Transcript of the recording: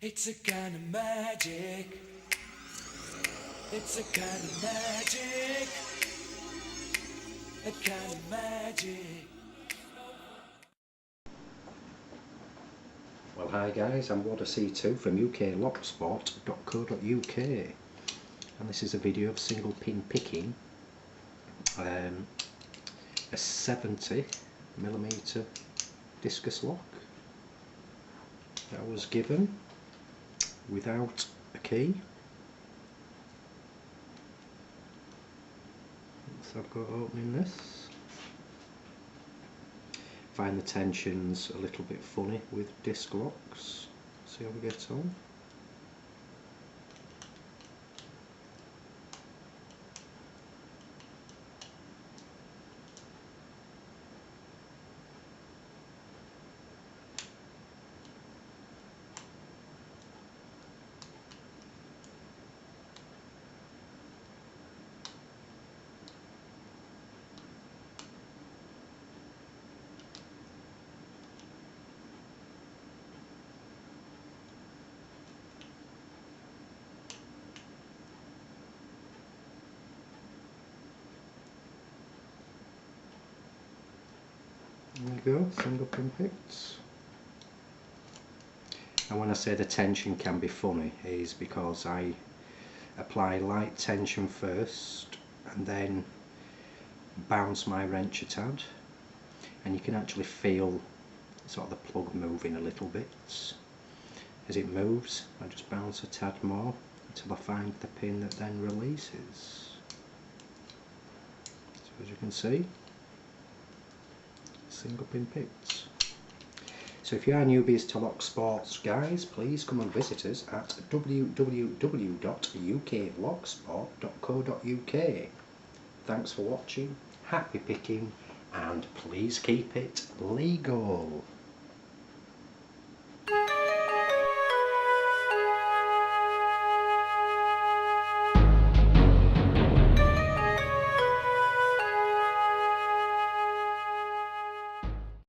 It's a kind of magic. It's a kind of magic. A kind of magic. Well, hi guys, I'm Wada C2 from uklocksport.co.uk, and this is a video of single pin picking a 70mm discus lock that was given without a key. So I've got opening this. Find the tensions a little bit funny with disc locks. See how we get on. There we go, single pin picked. And when I say the tension can be funny, is because I apply light tension first and then bounce my wrench a tad, and you can actually feel sort of the plug moving a little bit. As it moves, I just bounce a tad more until I find the pin that then releases. So as you can see, single pin picked. So if you are newbies to lock sports, guys, please come and visit us at www.uklocksport.co.uk. Thanks for watching, happy picking, and please keep it legal.